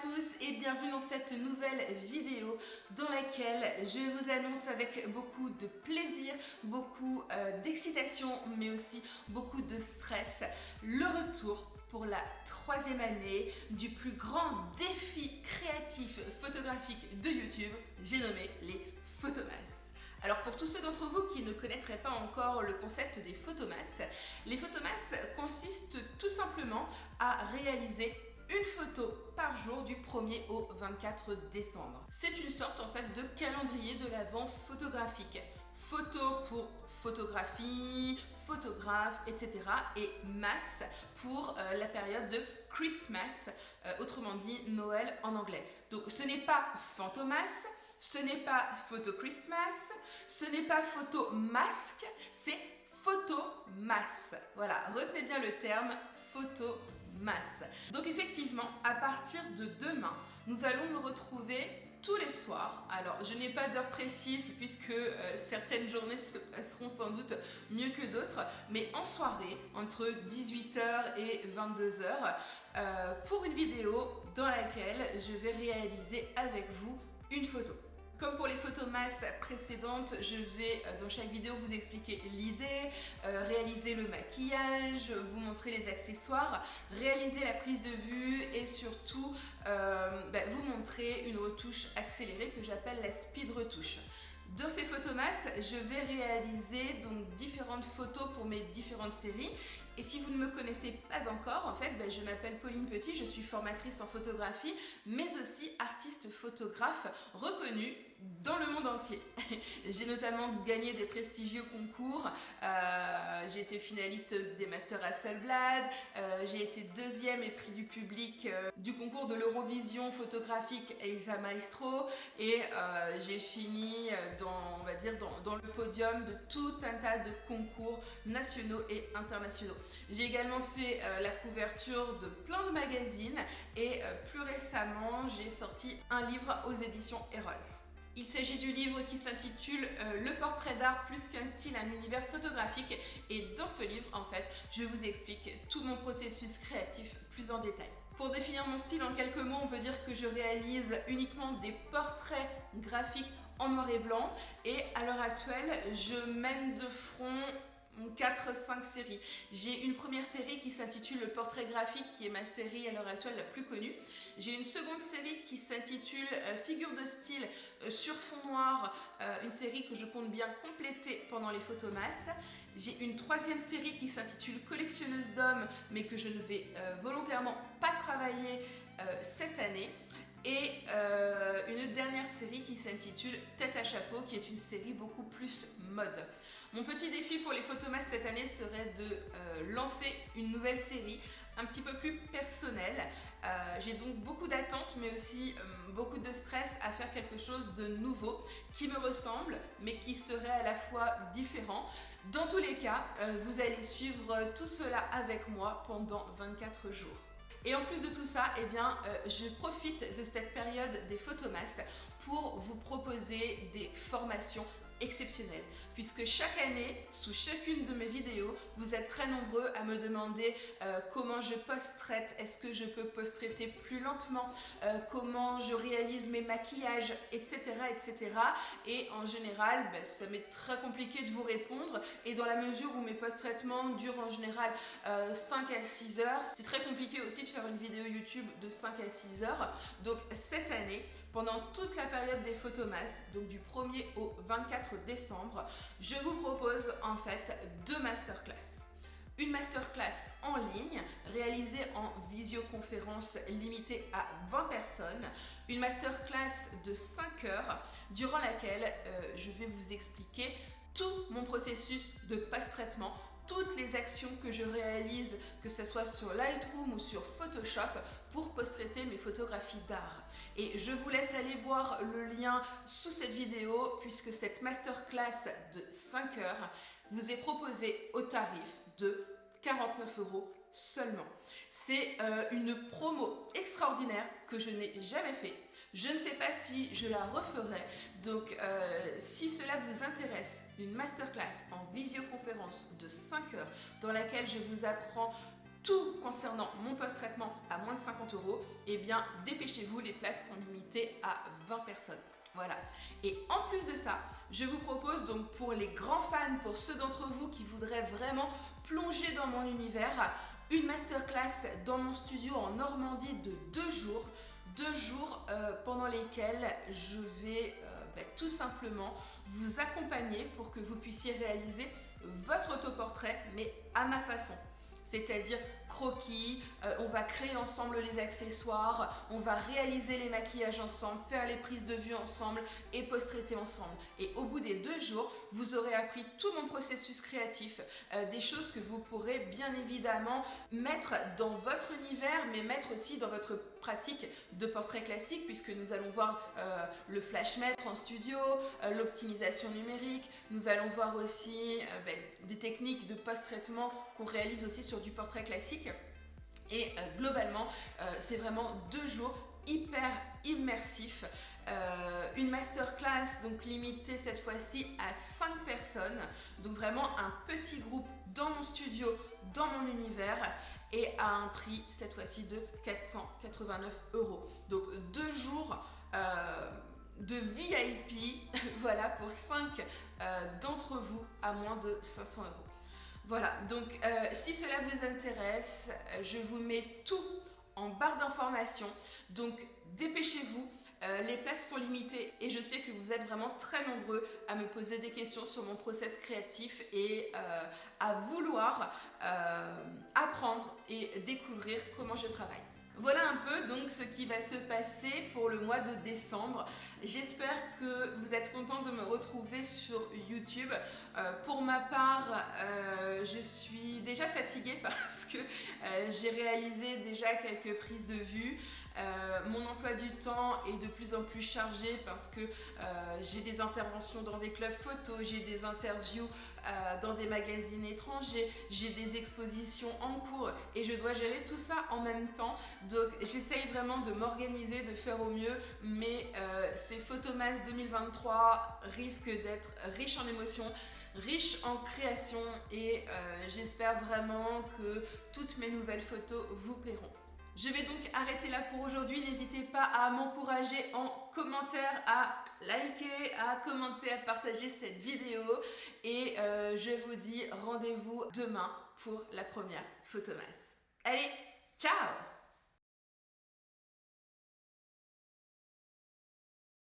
tous et bienvenue dans cette nouvelle vidéo dans laquelle je vous annonce avec beaucoup de plaisir, beaucoup d'excitation mais aussi beaucoup de stress le retour pour la 3e année du plus grand défi créatif photographique de YouTube, j'ai nommé les Photomasses. Alors pour tous ceux d'entre vous qui ne connaîtraient pas encore le concept des photomasses, les photomasses consistent tout simplement à réaliser une photo par jour du 1er au 24 décembre. C'est une sorte en fait de calendrier de l'Avent photographique. Photo pour photographie, photographe, etc. et masse pour la période de Christmas, autrement dit Noël en anglais. Donc ce n'est pas Fantomas, ce n'est pas Photo Christmas, ce n'est pas Photo Masque, c'est Photomasse. Voilà, retenez bien le terme Photomasse. Donc effectivement, à partir de demain, nous allons nous retrouver tous les soirs. Alors, je n'ai pas d'heure précise puisque certaines journées se passeront sans doute mieux que d'autres, mais en soirée, entre 18h et 22h, pour une vidéo dans laquelle je vais réaliser avec vous une photo. Comme pour les photomasses précédentes, je vais dans chaque vidéo vous expliquer l'idée, réaliser le maquillage, vous montrer les accessoires, réaliser la prise de vue et surtout vous montrer une retouche accélérée que j'appelle la speed retouche. Dans ces photomasses, je vais réaliser donc différentes photos pour mes différentes séries. Et si vous ne me connaissez pas encore, en fait, je m'appelle Pauline Petit, je suis formatrice en photographie, mais aussi artiste photographe reconnue dans le monde entier. J'ai notamment gagné des prestigieux concours, j'ai été finaliste des Masters Hasselblad, j'ai été 2e et prix du public du concours de l'Eurovision photographique Elsa Maestro et j'ai fini dans le podium de tout un tas de concours nationaux et internationaux. J'ai également fait la couverture de plein de magazines et plus récemment, j'ai sorti un livre aux éditions Errols. Il s'agit du livre qui s'intitule Le portrait d'art plus qu'un style, un univers photographique. Et dans ce livre, en fait, je vous explique tout mon processus créatif plus en détail. Pour définir mon style en quelques mots, on peut dire que je réalise uniquement des portraits graphiques en noir et blanc. Et à l'heure actuelle, je mène de front 4-5 séries. J'ai une première série qui s'intitule Le portrait graphique, qui est ma série à l'heure actuelle la plus connue. J'ai une seconde série qui s'intitule Figure de style sur fond noir, une série que je compte bien compléter pendant les photomasses. J'ai une 3e série qui s'intitule Collectionneuse d'hommes, mais que je ne vais volontairement pas travailler cette année. Et une dernière série qui s'intitule Tête à chapeau, qui est une série beaucoup plus mode. Mon petit défi pour les photomasses cette année serait de lancer une nouvelle série un petit peu plus personnelle. J'ai donc beaucoup d'attentes mais aussi beaucoup de stress à faire quelque chose de nouveau qui me ressemble mais qui serait à la fois différent. Dans tous les cas, vous allez suivre tout cela avec moi pendant 24 jours. Et en plus de tout ça, je profite de cette période des photomasses pour vous proposer des formations exceptionnelles. Puisque chaque année, sous chacune de mes vidéos, vous êtes très nombreux à me demander comment je post-traite, est-ce que je peux post-traiter plus lentement, comment je réalise mes maquillages, etc. etc. Et en général, ça m'est très compliqué de vous répondre. Et dans la mesure où mes post-traitements durent en général 5 à 6 heures, c'est très compliqué aussi de faire une vidéo YouTube de 5 à 6 heures. Donc cette année, pendant toute la période des photomasses, donc du 1er au 24 décembre, je vous propose en fait 2 masterclass. Une masterclass en ligne réalisée en visioconférence limitée à 20 personnes. Une masterclass de 5 heures durant laquelle je vais vous expliquer tout mon processus de post-traitement, toutes les actions que je réalise, que ce soit sur Lightroom ou sur Photoshop, pour post-traiter mes photographies d'art. Et je vous laisse aller voir le lien sous cette vidéo, puisque cette masterclass de 5 heures vous est proposée au tarif de 49 € seulement. C'est une promo extraordinaire que je n'ai jamais fait. Je ne sais pas si je la referai, donc si cela vous intéresse, une masterclass en visioconférence de 5 heures dans laquelle je vous apprends tout concernant mon post-traitement à moins de 50 €, eh bien dépêchez-vous, les places sont limitées à 20 personnes. Voilà. Et en plus de ça, je vous propose donc pour les grands fans, pour ceux d'entre vous qui voudraient vraiment plonger dans mon univers, une masterclass dans mon studio en Normandie de 2 jours. 2 jours pendant lesquels je vais tout simplement vous accompagner pour que vous puissiez réaliser votre autoportrait, mais à ma façon. C'est-à-dire croquis, on va créer ensemble les accessoires, on va réaliser les maquillages ensemble, faire les prises de vue ensemble et post-traiter ensemble. Et au bout des 2 jours, vous aurez appris tout mon processus créatif, des choses que vous pourrez bien évidemment mettre dans votre univers, mais mettre aussi dans votre pratique de portrait classique, puisque nous allons voir le flash mètre en studio, l'optimisation numérique, nous allons voir aussi des techniques de post-traitement qu'on réalise aussi sur du portrait classique. Et globalement, c'est vraiment 2 jours hyper immersifs. Une masterclass donc limitée cette fois-ci à 5 personnes, donc vraiment un petit groupe dans mon studio, dans mon univers, et à un prix cette fois-ci de 489 €. Donc 2 jours de VIP, voilà, pour 5 d'entre vous à moins de 500 €. Voilà, donc si cela vous intéresse, je vous mets tout en barre d'informations, donc dépêchez-vous. Les places sont limitées et je sais que vous êtes vraiment très nombreux à me poser des questions sur mon process créatif et à vouloir apprendre et découvrir comment je travaille. Voilà un peu donc ce qui va se passer pour le mois de décembre. J'espère que vous êtes contents de me retrouver sur YouTube. Pour ma part, je suis déjà fatiguée parce que j'ai réalisé déjà quelques prises de vue. Mon emploi du temps est de plus en plus chargé parce que j'ai des interventions dans des clubs photos, j'ai des interviews dans des magazines étrangers, j'ai des expositions en cours et je dois gérer tout ça en même temps. Donc j'essaye vraiment de m'organiser, de faire au mieux, mais ces Photomas 2023 risquent d'être riches en émotions, riches en création et j'espère vraiment que toutes mes nouvelles photos vous plairont. Je vais donc arrêter là pour aujourd'hui. N'hésitez pas à m'encourager en commentaire, à liker, à commenter, à partager cette vidéo. Et je vous dis rendez-vous demain pour la première Photomas. Allez, ciao!